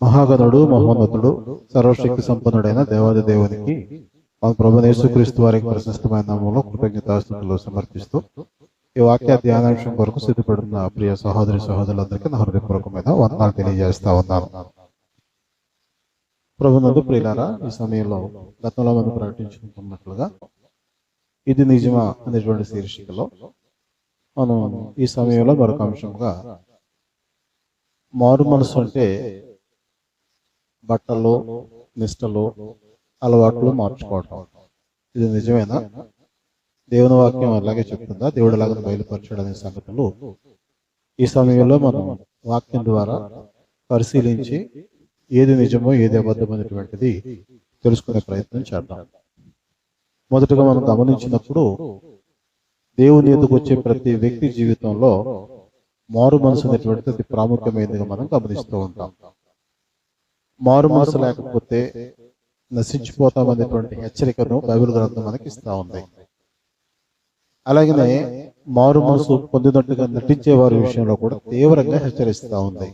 మహాగణుడు మహోన్నతుడు సర్వశక్తి సంపన్నుడైన దేవాది దేవునికి మన ప్రభువైన యేసుక్రీస్తు వారికి ప్రశస్తమైన నామములో కృతజ్ఞతాస్తుతులు సమర్పిస్తూ ఈ వాక్య ధ్యానాంశం కొరకు సిద్ధపడుతున్న ప్రియ సహోదరి సహోదరులందరికీ నా హృదయపూర్వకమైన వందనాలు తెలియజేస్తా ఉన్నాను. ప్రభునందు ప్రియులారా, ఈ సమయంలో గతంలో మనం ప్రకటించుకున్నట్లుగా ఇది నిజమా అనేటువంటి శీర్షికలో మనం ఈ సమయంలో మరొక అంశంగా మారు మనసు అంటే బట్టలు, నిష్టలు, అలవాట్లు మార్చుకోవటం. ఇది నిజమేనా? దేవుని వాక్యం అలాగే చెప్తుందా? దేవుడు అలాగే బయలుపరచాడు అనే సంగతులు ఈ సమయంలో మనం వాక్యం ద్వారా పరిశీలించి ఏది నిజమో ఏది అబద్ధమైనటువంటిది తెలుసుకునే ప్రయత్నం చేద్దాం. మొదటగా మనం గమనించినప్పుడు దేవుని ఎదుగు వచ్చే ప్రతి వ్యక్తి జీవితంలో మారు మనసు అనేటువంటిది అతి ప్రాముఖ్యమైనదిగా మనం గమనిస్తూ ఉంటాం. మారు మనసు లేకపోతే నశించిపోతామనేటువంటి హెచ్చరికను బైబిల్ గ్రంథం మనకి ఇస్తా ఉంది. అలాగనే మారు మనసు పొందినట్టుగా నటించే వారి విషయంలో కూడా తీవ్రంగా హెచ్చరిస్తూ ఉంది.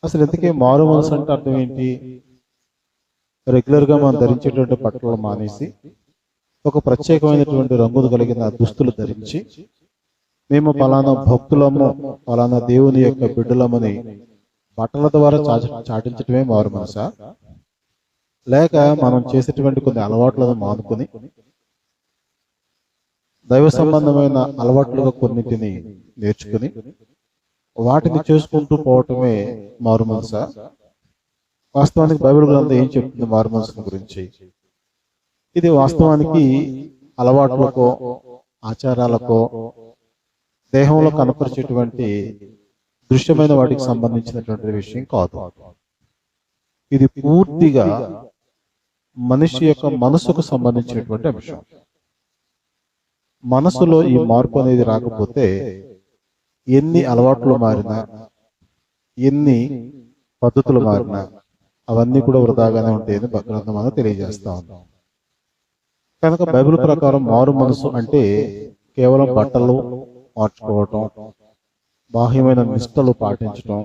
అసలు ఎందుకే మారు మనసు అంటే అర్థం ఏంటి? రెగ్యులర్ గా మనం ధరించేటువంటి బట్టలు మానేసి ఒక ప్రత్యేకమైనటువంటి రంగులు కలిగిన దుస్తులు ధరించి మేము పలానా భక్తులము, పలానా దేవుని యొక్క బిడ్డలమని బట్టల ద్వారా చాటించటమే మారు మనసా? లేక మనం చేసేటువంటి కొన్ని అలవాట్లను మానుకొని దైవ సంబంధమైన అలవాట్లుగా కొన్నింటిని నేర్చుకుని వాటిని చేసుకుంటూ పోవటమే మారు మనసా? వాస్తవానికి బైబిల్ గ్రంథం ఏం చెప్తుంది మారు మనసు గురించి? ఇది వాస్తవానికి అలవాట్లకో ఆచారాలకో దేహంలో కనపరిచేటువంటి దృశ్యమైన వాటికి సంబంధించినటువంటి విషయం కాదు. ఇది పూర్తిగా మనిషి యొక్క మనసుకు సంబంధించినటువంటి అంశం. మనసులో ఈ మార్పు అనేది రాకపోతే ఎన్ని అలవాట్లు మారినా, ఎన్ని పద్ధతులు మారినా అవన్నీ కూడా వృధాగానే ఉంటాయని గ్రంథం మనం తెలియజేస్తా ఉన్నాం. కనుక బైబిల్ ప్రకారం మారు మనసు అంటే కేవలం బట్టలు మార్చుకోవటం, బాహ్యమైన నిష్టలు పాటించటం,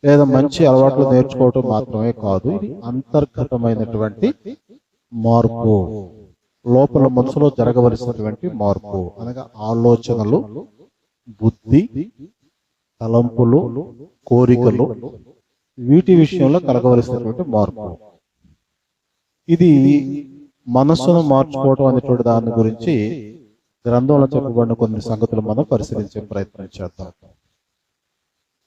లేదా మంచి అలవాట్లు నేర్చుకోవటం మాత్రమే కాదు. ఇది అంతర్గతమైనటువంటి మార్పు, లోపల మనసులో జరగవలసినటువంటి మార్పు. అనగా ఆలోచనలు, బుద్ధి, తలంపులు, కోరికలు, వీటి విషయంలో కలగవలసినటువంటి మార్పు. ఇది మనస్సును మార్చుకోవటం అనేటువంటి దాని గురించి గ్రంథంలో చెప్పబడిన కొన్ని సంగతులు మనం పరిశీలించే ప్రయత్నం చేద్దాం.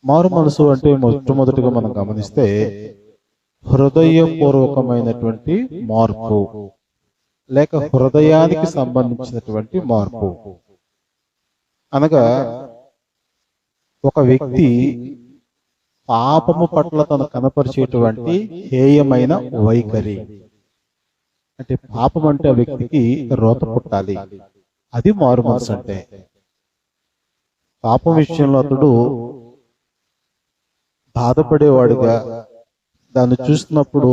మారు మనసు అంటే మొట్టమొదటిగా మనం గమనిస్తే హృదయపూర్వకమైనటువంటి మార్పు, లేక హృదయానికి సంబంధించినటువంటి మార్పు. అనగా ఒక వ్యక్తి పాపము పట్ల తను కనపరిచేటువంటి హేయమైన వైఖరి, అంటే పాపం అంటే ఆ వ్యక్తికి రోత పుట్టాలి, అది మారు మనసు అంటే. పాపం విషయంలో అతడు బాధపడేవాడుగా, దాన్ని చూస్తున్నప్పుడు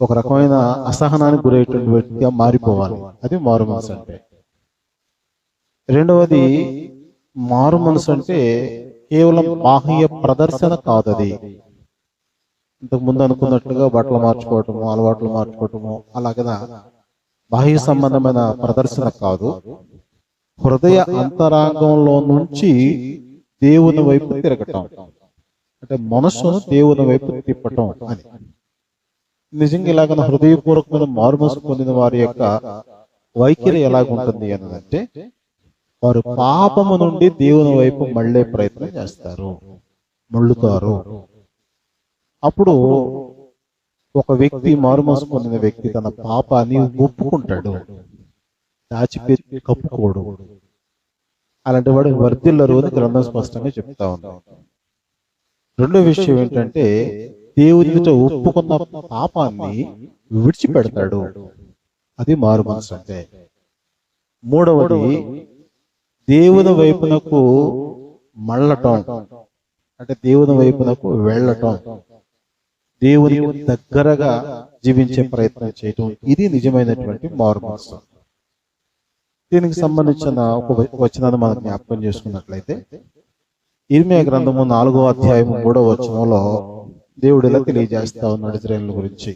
ఒక రకమైన అసహనానికి గురయ్యేటువంటి వ్యక్తిగా మారిపోవాలి, అది మారు మనసు అంటే. రెండవది, మారు మనసు అంటే కేవలం బాహ్య ప్రదర్శన కాదు. అది ఇంతకు ముందు అనుకున్నట్లుగా బట్టలు మార్చుకోవటము, అలవాట్లు మార్చుకోవటము అలాగదా బాహ్య సంబంధమైన ప్రదర్శన కాదు. హృదయ అంతరాంగంలో నుంచి దేవుని వైపు తిరగటం, అంటే మనస్సును దేవుని వైపు తిప్పటం అని. నిజంగా ఇలాగ హృదయపూర్వకమైన మారు మనసు పొందిన వారి యొక్క వైఖరి ఎలాగుంటుంది అనంటే, వారు పాపము నుండి దేవుని వైపు మళ్ళే ప్రయత్నం చేస్తారు, మళ్ళుతారు. అప్పుడు ఒక వ్యక్తి, మారు మనసు పొందిన వ్యక్తి, తన పాపాన్ని ఒప్పుకుంటాడు, దాచిపెట్టి కప్పుకోడు. అలాంటి వాడు వర్ధిల్లరు అని గ్రంథం స్పష్టంగా చెప్తా ఉంది. రెండో విషయం ఏంటంటే, దేవునితో ఒప్పుకున్న పాపాన్ని విడిచిపెడతాడు, అది మారు మనసు అంటే. మూడవది, దేవుని వైపునకు మళ్ళటం, అంటే దేవుని వైపునకు వెళ్ళటం, దేవునికి దగ్గరగా జీవించే ప్రయత్నం చేయటం, ఇది నిజమైనటువంటి మారు మనసు. దీనికి సంబంధించిన ఒక వచనాన్ని మనం జ్ఞాపకం చేసుకున్నట్లయితే, ఇర్మియా గ్రంథము 4వ అధ్యాయము 3వ వచనంలో దేవుడు ఇలా తెలియజేస్తా ఉన్నాడు ఇశ్రాయేలు గురించి.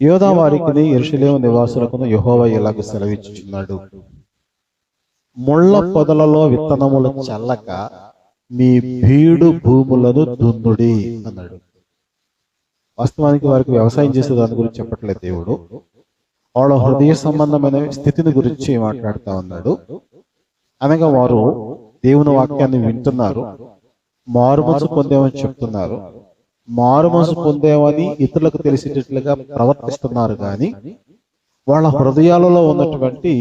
యోధా వారికి యెరూషలేము నివాసులకును యెహోవా ఇలాగ సెలవిచ్చుచున్నాడు, ముళ్ళ పొదలలో విత్తనములు చల్లక మీ బీడు భూములను దున్నుడి అన్నాడు. వాస్తవానికి వారికి వ్యవసాయం చేసే దాని గురించి చెప్పట్లేదు దేవుడు, వాళ్ళ హృదయ సంబంధమైన స్థితిని గురించి మాట్లాడుతా ఉన్నాడు. అనగా వారు దేవుని వాక్యాన్ని వింటున్నారు, మారు మనసు పొందేమని చెప్తున్నారు, మారు మనసు పొందేమని ఇతరులకు తెలిసేటట్లుగా ప్రవర్తిస్తున్నారు, కానీ వాళ్ళ హృదయాలలో ఉన్నటువంటి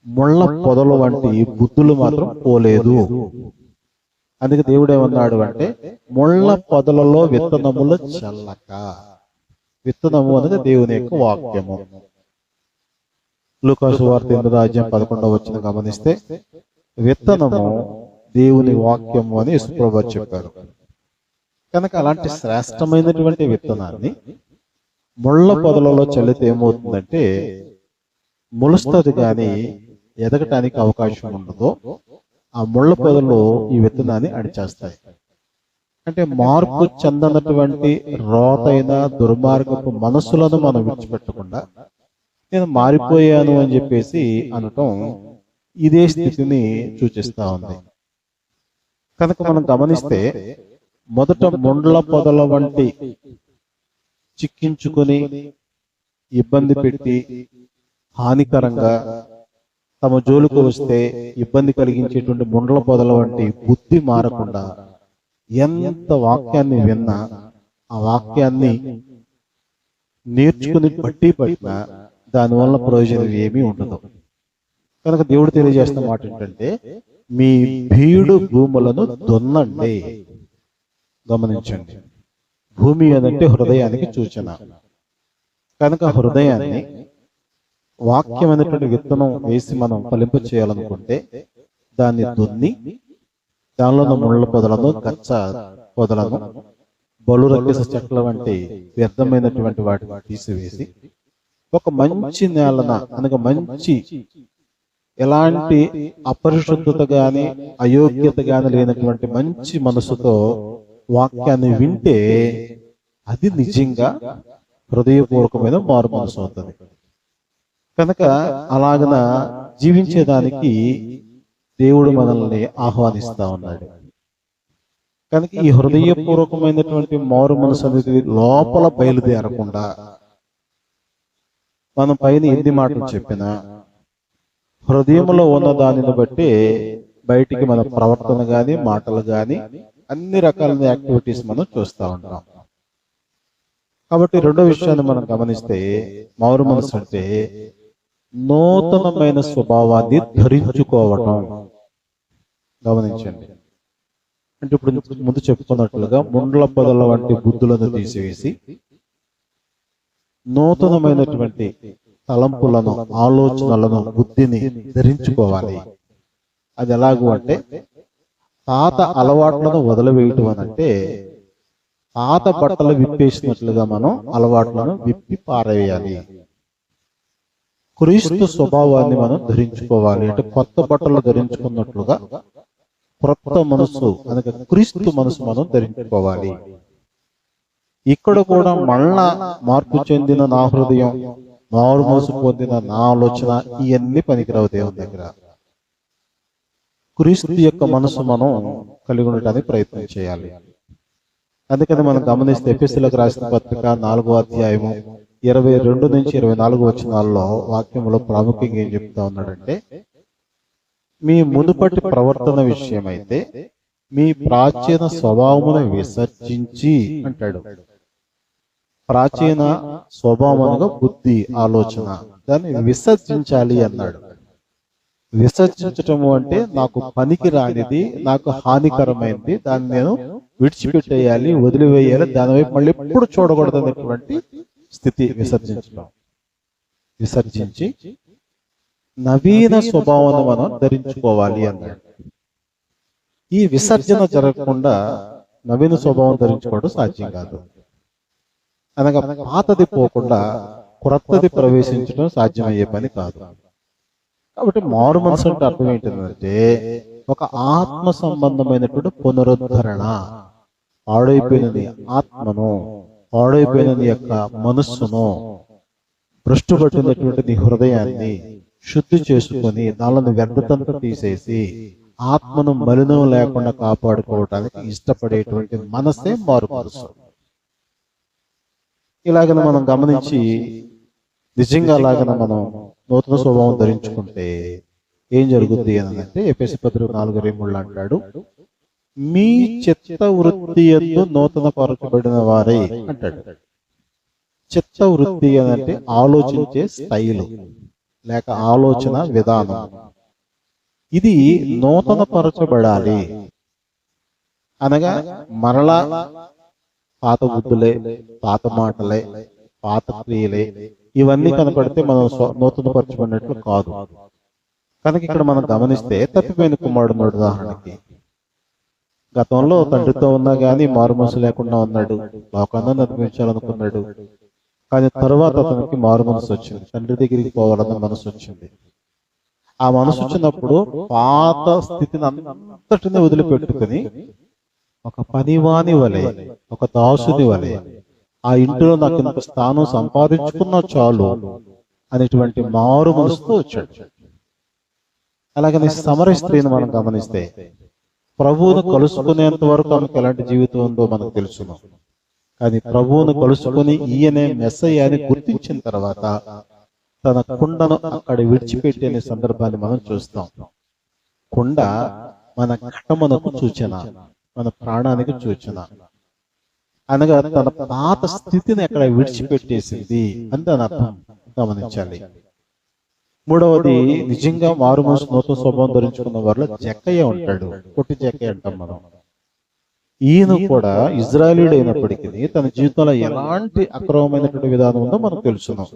ముళ్ళ పొదలు వంటి బుద్ధులు మాత్రం పోలేదు. అందుకే దేవుడు ఏమన్నాడు అంటే, ముళ్ళ పొదలలో విత్తనములు చల్లక. విత్తనము అనేది దేవుని యొక్క వాక్యము. లూకా సువార్త 8:11 గమనిస్తే విత్తనము దేవుని వాక్యము అని యేసుప్రభువు చెప్పారు. కనుక అలాంటి శ్రేష్టమైనటువంటి విత్తనాన్ని ముళ్ళ పొదలలో చల్లితే ఏమవుతుందంటే మొలుస్తుంది, కానీ ఎదగటానికి అవకాశం ఉండదు. ఆ ముళ్ళ పొదలు ఈ విత్తనాన్ని అడిచేస్తాయి. అంటే మార్పు చెందనటువంటి రోతైన దుర్మార్గపు మనస్సులను మనం విడిచిపెట్టకుండా నేను మారిపోయాను అని చెప్పేసి అనటం ఇదే స్థితిని సూచిస్తా ఉంది. కనుక మనం గమనిస్తే మొదట ముండ్ల పొదల వంటి చిక్కించుకొని ఇబ్బంది పెట్టి హానికరంగా తమ జోలుకు వస్తే ఇబ్బంది కలిగించేటువంటి ముండ్ల పొదల వంటి బుద్ధి మారకుండా ఎంత వాక్యాన్ని విన్నా ఆ వాక్యాన్ని నేర్చుకుని బట్టి పట్టినా దానివల్ల ప్రయోజనం ఏమీ ఉండదు. కనుక దేవుడు తెలియజేస్తున్న మాట ఏంటంటే, మీ బీడు భూములను దున్నండి. గమనించండి, భూమి అదంటే హృదయానికి సూచన. కనుక హృదయాన్ని వాక్యం అనేటువంటి విత్తనం వేసి మనం ఫలింప చేయాలనుకుంటే దాన్ని దున్ని దానిలో ఉన్న ముళ్ళ పొదలను, గచ్చ పొదలను, బలు రక్కేస చెట్ల వంటి వ్యర్థమైనటువంటి వాటిని తీసివేసి ఒక మంచి నేలన అనగా మంచి ఎలాంటి అపరిశుద్ధత గాని అయోగ్యత గాని లేనటువంటి మంచి మనసుతో వాక్యాన్ని వింటే అది నిజంగా హృదయపూర్వకమైన మారు మనసు అవుతుంది. కనుక అలాగన జీవించేదానికి దేవుడు మనల్ని ఆహ్వానిస్తా ఉన్నాడు. కనుక ఈ హృదయపూర్వకమైనటువంటి మారు మనసు అనేది లోపల బయలుదేరకుండా మనం పైన ఎన్ని మాటలు చెప్పినా హృదయంలో ఉన్న దానిని బట్టి బయటికి మన ప్రవర్తన గాని మాటలు గాని అన్ని రకాలైన యాక్టివిటీస్ మనం చూస్తూ ఉంటాం. కాబట్టి రెండో విషయాన్ని మనం గమనిస్తే మారు మనసు అంటే నూతనమైన స్వభావాన్ని ధరించుకోవటం. గమనించండి, అంటే ఇప్పుడు ముందు చెప్పుకున్నట్లుగా ముండ్ల పొదల వంటి బుద్ధులను తీసివేసి నూతనమైనటువంటి తలంపులను, ఆలోచనలను, బుద్ధిని ధరించుకోవాలి. అది ఎలాగూ అంటే పాత అలవాట్లను వదిలివేయటం అని అంటే పాత బట్టలు విప్పేసినట్లుగా మనం అలవాట్లను విప్పి పారేయాలి. క్రీస్తు స్వభావాన్ని మనం ధరించుకోవాలి. అంటే కొత్త బట్టలు ధరించుకున్నట్లుగా క్రొత్త మనసు అనగా క్రీస్తు మనసు మనం ధరించుకోవాలి. ఇక్కడ కూడా మళ్ళా మార్పు చెందిన నా హృదయం, మారు మనసు పొందిన నా ఆలోచన ఇవన్నీ పనికిరావు దేవుని దగ్గర. క్రీస్తు యొక్క మనసు మనం కలిగి ఉండటానికి ప్రయత్నం చేయాలి. అందుకని మనం గమనిస్తే ఎఫెసీయులకు రాసిన పత్రిక 4వ అధ్యాయము 22 నుంచి 24 వచనాల్లో వాక్యంలో ప్రాముఖ్యంగా ఏం చెప్తా ఉన్నాడంటే, మీ మునుపటి ప్రవర్తన విషయమైతే మీ ప్రాచీన స్వభావమును విసర్జించి అంటాడు. ప్రాచీన స్వభావముగా బుద్ధి, ఆలోచన దాన్ని విసర్జించాలి అన్నాడు. విసర్జించటము అంటే నాకు పనికి రానిది, నాకు హానికరమైనది, దాన్ని నేను విడిచిపెట్టేయాలి, వదిలివేయాలి, దాని వైపు మళ్ళీ ఎప్పుడు చూడకూడదు అనేటువంటి స్థితి విసర్జించడం. విసర్జించి నవీన స్వభావాన్ని మనం ధరించుకోవాలి అన్నాడు. ఈ విసర్జన జరగకుండా నవీన స్వభావం ధరించుకోవడం సాధ్యం కాదు. అనగా పాతది పోకుండా క్రొత్తది ప్రవేశించడం సాధ్యమయ్యే పని కాదు. కాబట్టి మారు మనసు అంటే అర్థం ఏంటంటే ఒక ఆత్మ సంబంధమైనటువంటి పునరుద్ధరణ. పాడైపోయిన నీ ఆత్మను, పాడైపోయిన నీ యొక్క మనస్సును, భ్రష్టు పట్టినటువంటి నీ హృదయాన్ని శుద్ధి చేసుకొని దానిని వ్యర్థతంతా తీసేసి ఆత్మను మలినం లేకుండా కాపాడుకోవటానికి ఇష్టపడేటువంటి మనసే మారు మనసు. ఇలాగన మనం గమనించి నిజంగా అలాగన మనం నూతన స్వభావం ధరించుకుంటే ఏం జరుగుద్ది అని అంటే ఎఫెసీ పత్రిక 4:3 అంటాడు, మీ చిత్త వృత్తి యందు నూతన పరచబడిన వారై అంటాడు. చిత్త వృత్తి అని అంటే ఆలోచించే స్టైలు లేక ఆలోచన విధానం, ఇది నూతన పరచబడాలి. అనగా మరలా పాత బుద్ధులే, పాత మాటలే, పాత క్రియలే ఇవన్నీ కనపడితే మనం నూతన పరచబడినట్లు కాదు. కనుక ఇక్కడ మనం గమనిస్తే తప్పిపోయిన కుమారుడు ఉదాహరణకి గతంలో తండ్రితో ఉన్నా గానీ మారు మనసు లేకుండా ఉన్నాడు, లోకాన్ని నడిపించాలనుకున్నాడు. కానీ తరువాత అతనికి మారు మనసు వచ్చింది, తండ్రి దగ్గరికి పోవాలన్న మనసు వచ్చింది. ఆ మనసు వచ్చినప్పుడు పాత స్థితిని అంతటిని వదిలిపెట్టుకుని ఒక పనివాని వలె, ఒక దాసుని వలె, ఆ ఇంటిలో నాకు ఇంత స్థానం సంపాదించుకున్నా చాలు అనేటువంటి మారు మనసుతో వచ్చాడు. అలాగని సమర స్త్రీని మనం గమనిస్తే ప్రభువును కలుసుకునేంత వరకు ఆమెకు ఎలాంటి జీవితం ఉందో మనకు తెలుసును. కానీ ప్రభువును కలుసుకుని ఈయనే మెస్సయ్య అని గుర్తించిన తర్వాత తన కుండను అక్కడ విడిచిపెట్టే సందర్భాన్ని మనం చూస్తాం. కుండ మన ఘటమునకు సూచన, మన ప్రాణానికి సూచన. అనగా తన పాత స్థితిని అక్కడ విడిచిపెట్టేసింది అని దాని అర్థం గమనించాలి. మూడవది, నిజంగా మారు మనసు నూతన స్వభావం ధరించుకున్న వారిలో జక్కయ్య ఉంటాడు, పొట్టి జక్కయ్య అంటాం మనం. ఈయన కూడా ఇజ్రాయేలీయుడు అయినప్పటికీ తన జీవితంలో ఎలాంటి అక్రమమైనటువంటి విధానం ఉందో మనకు తెలుసున్నాం.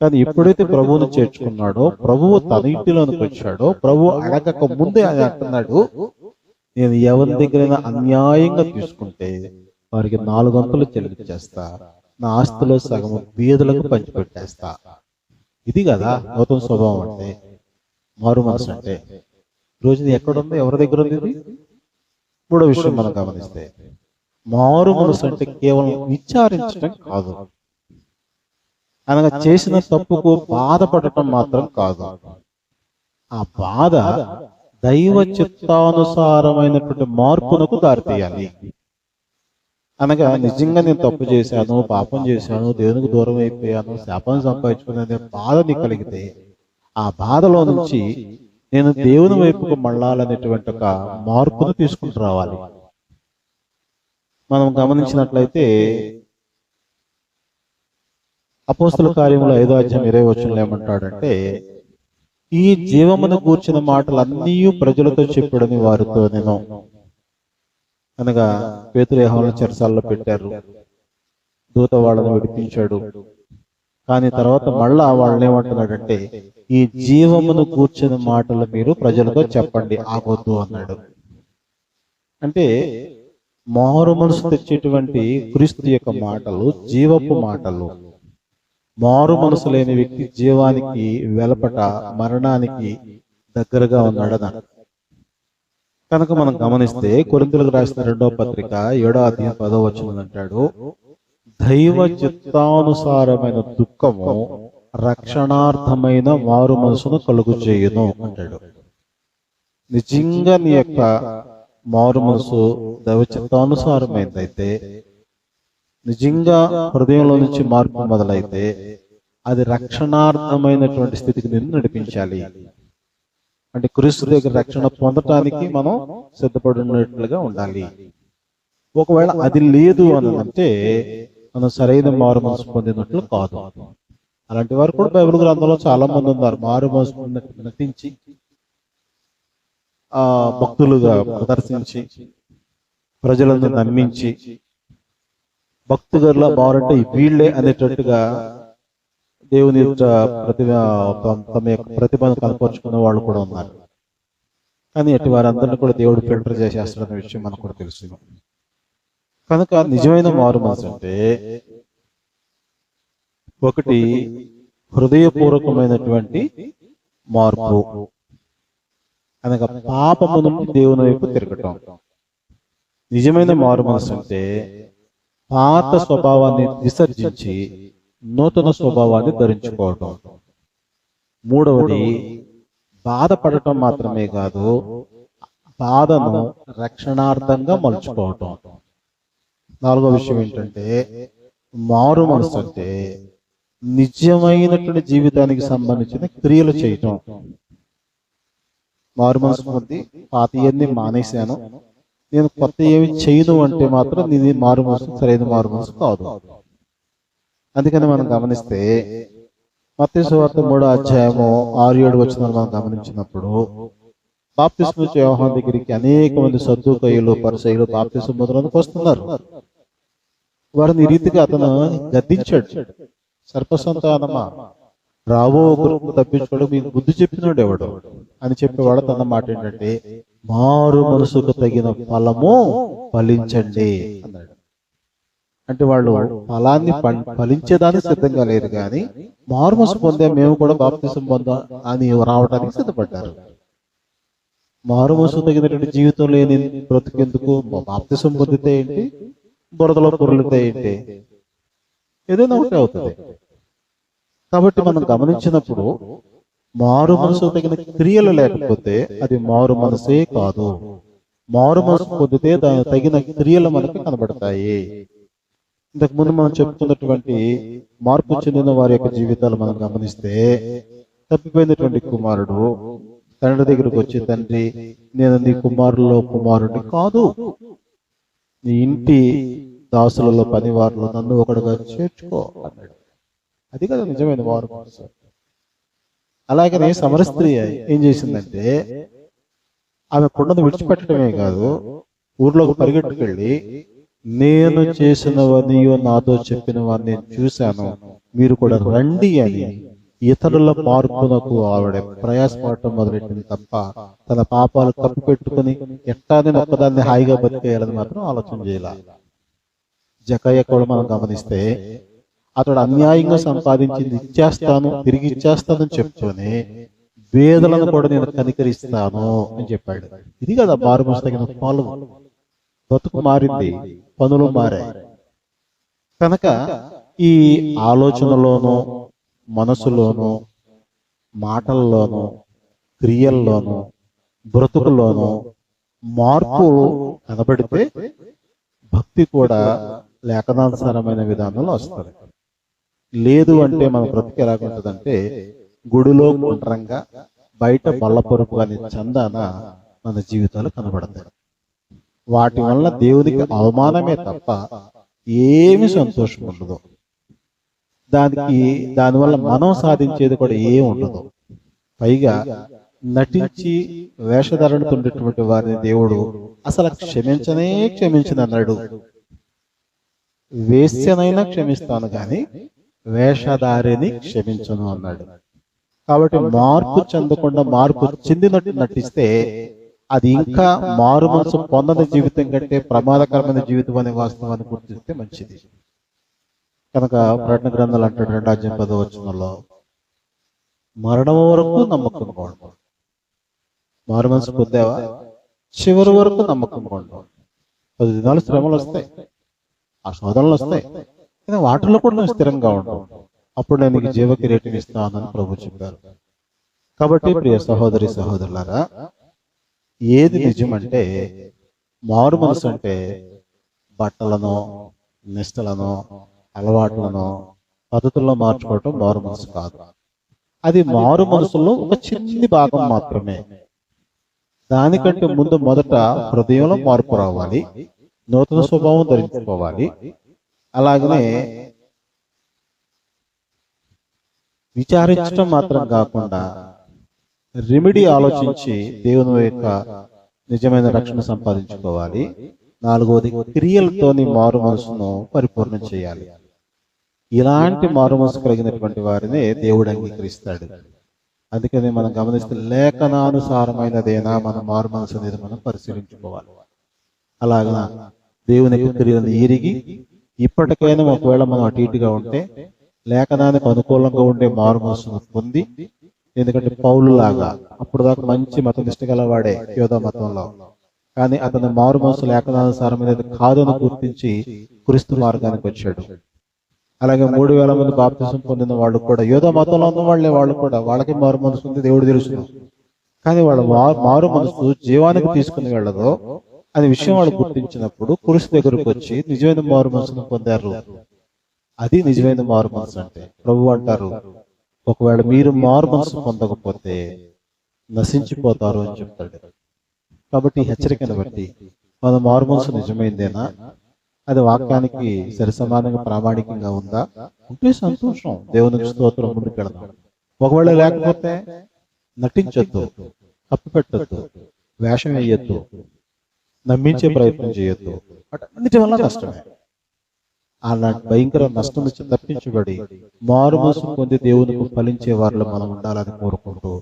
కానీ ఎప్పుడైతే ప్రభువును చేర్చుకున్నాడో, ప్రభువు తన ఇంటిలోనికి వచ్చాడో, ప్రభువు అడగక ముందే ఆయన అంటున్నాడు, నేను ఎవరి దగ్గరైనా అన్యాయంగా తీసుకుంటే వారికి 4 వంతులు చెల్లించేస్తా, నా ఆస్తిలో సగము బీదలకు పంచిపెట్టేస్తా. ఇది కదా నూతన స్వభావం అంటే, మారు మనసు అంటే. రోజు ఎక్కడుందో, ఎవరి దగ్గర ఉంది ఇది? మూడో విషయం మనం గమనిస్తే, మారు మనసు అంటే కేవలం విచారించడం కాదు, అనగా చేసిన తప్పుకు బాధపడటం మాత్రం కాదు. ఆ బాధ దైవ చిత్తానుసారమైనటువంటి మార్పునకు దారితీయాలి. అనగా నిజంగా నేను తప్పు చేశాను, పాపం చేశాను, దేవునికి దూరం అయిపోయాను, శాపాన్ని సంపాదించుకునే బాధ నీకు కలిగితే ఆ బాధలో నుంచి నేను దేవుని వైపుకు మళ్ళాలనేటువంటి ఒక మార్పును తీసుకుని రావాలి. మనం గమనించినట్లయితే అపోస్తల కార్యములు 5:20 ఏమంటాడంటే, ఈ జీవమును గూర్చిన మాటలన్నీ ప్రజలతో చెప్పడని వారితో నేను. అనగా పేతురు యోహాను చెరసాలలో పెట్టారు, దూత వాళ్ళని విడిపించాడు. కానీ తర్వాత మళ్ళా వాళ్ళని ఏమంటున్నాడంటే, ఈ జీవమును కూర్చిన మాటలు మీరు ప్రజలతో చెప్పండి, ఆగొద్దు అన్నాడు. అంటే మారు మనసు తెచ్చేటువంటి క్రీస్తు యొక్క మాటలు జీవపు మాటలు. మారు మనసు లేని వ్యక్తి జీవానికి వెలపట, మరణానికి దగ్గరగా ఉన్నాడని. కనుక మనం గమనిస్తే కొరింథీయులకు రాసిన 2వ పత్రిక 7:10 అంటాడు, దైవ చిత్తానుసారమైన దుఃఖము రక్షణార్థమైన మారు మనసును కలుగు చేయును అంటాడు. నిజంగా నీ యొక్క మారు మనసు దైవ చిత్తానుసారమైనదైతే, నిజంగా హృదయంలో నుంచి మార్పు మొదలైతే, అది రక్షణార్థమైనటువంటి స్థితికి నిన్ను నడిపించాలి. అంటే క్రీస్తు దగ్గర రక్షణ పొందటానికి మనం సిద్ధపడినట్లుగా ఉండాలి. ఒకవేళ అది లేదు అని అంటే మనం సరైన మారు మనసు పొందినట్లు కాదు. అలాంటి వారు కూడా బైబిల్ గ్రంథంలో చాలా మంది ఉన్నారు. మారు మనసు పొందినట్టు నటించి భక్తులుగా ప్రదర్శించి ప్రజలను నమ్మించి భక్తుగర్లా బాగుంటే వీళ్ళే అనేటట్టుగా దేవుని తమ యొక్క ప్రతిభను కనపరుచుకున్న వాళ్ళు కూడా ఉన్నారు. కానీ అటు వారందరినీ కూడా దేవుడు ఫిల్టర్ చేసేస్తాడన్న విషయం మనకు కూడా తెలుసు. కనుక నిజమైన మారు మనసు అంటే ఒకటి హృదయపూర్వకమైనటువంటి మార్పు, అనగా పాపము నుండి దేవుని వైపు తిరగటం. నిజమైన మారు మనసు అంటే పాత స్వభావాన్ని విసర్జించి నూతన స్వభావాన్ని ధరించుకోవటం. మూడవది, బాధపడటం మాత్రమే కాదు, బాధను రక్షణార్థంగా మలుచుకోవటం. నాలుగో విషయం ఏంటంటే, మారు మనసు అంటే నిజమైనటువంటి జీవితానికి సంబంధించిన క్రియలు చేయటం. మారు మనసు పొంది పాతయన్ని మానేశాను, నేను కొత్త ఏమి చేయను అంటే మాత్రం ఇది మారు మనసు, సరైన మారు మనసు కాదు. అందుకని మనం గమనిస్తే మత్తయి సువార్త 3వ అధ్యాయము 6-7 వచనాలు మనం గమనించినప్పుడు, బాప్తిస్మం ఇచ్చే యోహాను దగ్గరికి అనేక మంది సద్దూకయ్యులు, పరిసయ్యులు బాప్తిస్మం పొందడానికి వస్తున్నారు. వారిని ఈ రీతిగా అతను గద్దించాడు. సర్పసంతానమా, రావో ఒకరు తప్పించుకోవడం మీకు బుద్ధి చెప్పినాడు ఎవడు అని చెప్పేవాడు. తన మాట ఏంటంటే, మారు మనసుకు తగిన ఫలము ఫలించండి అన్నాడు. అంటే వాళ్ళు ఫలాన్ని ఫలించేదానికి సిద్ధంగా లేరు, కానీ మారు మనసు పొందే మేము కూడా బాప్తిసం పొందాం అని రావడానికి సిద్ధపడ్డారు. మారు మనసు తగినటువంటి జీవితం లేని బ్రతుకెందుకు? బాప్తిసం పొందితే ఏంటి, బురదలో పొర్లితే ఏంటి, ఏదైనా ఒకటి అవుతుంది. కాబట్టి మనం గమనించినప్పుడు మారు మనసు తగిన క్రియలు లేకపోతే అది మారు మనసే కాదు. మారు మనసు పొందితే దాని తగిన క్రియలు మనకి కనబడతాయి. ఇంతకు ముందు మనం చెప్పుకున్నటువంటి మార్పు చెందిన వారి యొక్క జీవితాలు మనం గమనిస్తే, తప్పిపోయినటువంటి కుమారుడు తండ్రి దగ్గరకు వచ్చి, తండ్రి నేను నీ కుమారుల్లో కుమారుడిని కాదు, నీ ఇంటి దాసులలో పనివారులు నన్ను ఒకడుగా చేర్చుకో అన్నాడు. అది కదా నిజమైన మారు మనసు. అలాగనే సమర స్త్రీ ఏం చేసిందంటే, ఆమె కుండను విడిచిపెట్టడమే కాదు, ఊర్లోకి పరిగెట్టుకెళ్ళి, నేను చేసినవన్నీ నాతో చెప్పినవన్నీ నేను చూశాను, మీరు కూడా రండి అని ఇతరుల మార్పునకు ఆవిడ ప్రయాసపడటం మొదలెట్టింది తప్ప తన పాపాలు కప్పు పెట్టుకుని ఎట్టానే ఒక్కదాన్ని హాయిగా బతికేయాలని మాత్రం ఆలోచన చేయాల. జకయ్య కూడా మనం గమనిస్తే, అతడు అన్యాయంగా సంపాదించింది ఇచ్చేస్తాను, తిరిగి ఇచ్చేస్తానని చెప్తూనే వేదలను కూడా నేను కనికరిస్తాను అని చెప్పాడు. ఇది కదా మారు మనసు తగిన ఫలం. బతుకు మారింది, పనులు మారాయి. కనుక ఈ ఆలోచనలోనూ, మనసులోనూ, మాటల్లోనూ, క్రియల్లోనూ, బ్రతుకుల్లోనూ మార్పు కనబడితే భక్తి కూడా లేఖనానుసారమైన విధానంలో వస్తుంది. లేదు అంటే మన బ్రతికి ఎలాగుంటుందంటే, గుడిలో గుండ్రంగా బయట బల్లపరుపు అనే చందాన మన జీవితాలు కనబడతాయి. వాటి వల్ల దేవునికి అవమానమే తప్ప ఏమి సంతోషం ఉండదు. దానివల్ల మనం సాధించేది కూడా ఏమి ఉండదు. పైగా నటించి వేషధారణతుండేటువంటి వారిని దేవుడు అసలు క్షమించనన్నాడు. వేశ్యనైనా క్షమిస్తాను కానీ వేషధారిని క్షమించను అన్నాడు. కాబట్టి మార్పు చెందకుండా మార్పు చెందినట్టు నటిస్తే అది ఇంకా మారు మనసు పొందని జీవితం కంటే ప్రమాదకరమైన జీవితం అనే వాస్తవాన్ని గుర్తిస్తే మంచిది. కనుక ప్రకటన గ్రంథాలు అంటాడు 2వ అధ్యాయం 10వ వచనంలో, మరణం వరకు నమ్మకంగా ఉండు. మారు మనసు పొందావా, చివరి వరకు నమ్మకంగా ఉండు. 10 దినాలు శ్రమలు వస్తాయి, ఆ శోధనలు వస్తాయి, కానీ వాటిలో కూడా నువ్వు స్థిరంగా ఉంటావు. అప్పుడు నేను నీకు జీవ కిరీటం ఇస్తానని ప్రభు చెప్పారు. కాబట్టి ప్రియ సహోదరి సహోదరులారా, ఏది నిజమంటే, మారు మనసు అంటే బట్టలను, నిష్టలను, అలవాట్లను, పద్ధతుల్లో మార్చుకోవటం మారు మనసు కాదు. అది మారు మనసులో ఒక చిన్ని భాగం మాత్రమే. దానికంటే ముందు మొదట హృదయంలో మార్పు రావాలి, నూతన స్వభావం ధరించుకోవాలి. అలాగనే విచారించడం మాత్రం కాకుండా రెమెడీ ఆలోచించి దేవుని యొక్క నిజమైన రక్షణ సంపాదించుకోవాలి. 4వది, క్రియలతోని మారు మనసును పరిపూర్ణం చేయాలి. ఇలాంటి మారు మనసు కలిగినటువంటి వారిని దేవుడు అంగీకరిస్తాడు. అందుకని మనం గమనిస్తే లేఖనానుసారమైనదేనా మన మారు మనసు అనేది మనం పరిశీలించుకోవాలి. అలాగా దేవుని యొక్క క్రియలను ఎరిగి ఇప్పటికైనా ఒకవేళ మనం అటు ఇటుగా ఉంటే లేఖనానికి అనుకూలంగా ఉండే మారు మనసును పొంది, ఎందుకంటే పౌలు లాగా అప్పుడు దాకా మంచి మత నిష్ట గలవాడే యోధా మతంలో, కానీ అతని మారు మనసు లేఖనానుసారం అనేది కాదని గుర్తించి క్రీస్తు మార్గానికి వచ్చాడు. అలాగే 3000 మంది బాప్తిసం పొందిన వాళ్ళు కూడా యోధ మతంలో ఉన్న వాళ్ళే, వాళ్ళు కూడా వాళ్ళకి మారు మనసు ఉంది, దేవుడు తెలుసు. కానీ వాళ్ళ మారు మనసు జీవానికి తీసుకుని వెళ్ళదో అనే విషయం వాళ్ళు గుర్తించినప్పుడు క్రీస్తు దగ్గరకు వచ్చి నిజమైన మారు మనసును పొందారు. అది నిజమైన మారు మనసు అంటే. ప్రభు అంటారు, ఒకవేళ మీరు మారు మనసు పొందకపోతే నశించిపోతారు అని చెప్తాడు. కాబట్టి ఈ హెచ్చరికను బట్టి మన మారు మనసు నిజమైందేనా, అది వాక్యానికి సరిసమానంగా ప్రామాణికంగా ఉందా ఉంటే సంతోషం, దేవునికి స్తోత్రం, ముందుకెళ్దాం. ఒకవేళ లేకపోతే నటించొద్దు, కప్పిపెట్టొద్దు, వేషం వేయొద్దు, నమ్మించే ప్రయత్నం చేయొద్దు. అన్నిటి వల్ల నష్టమే. అలాంటి భయంకర నష్టం నుంచి తప్పించబడి మారు మనసు పొంది దేవునికి ఫలించే వారిలో మనం ఉండాలని కోరుకుంటూ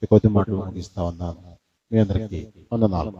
ఈ కొద్ది మాటలు ముగిస్తా ఉన్నాను. మీ అందరికీ వందనాలు.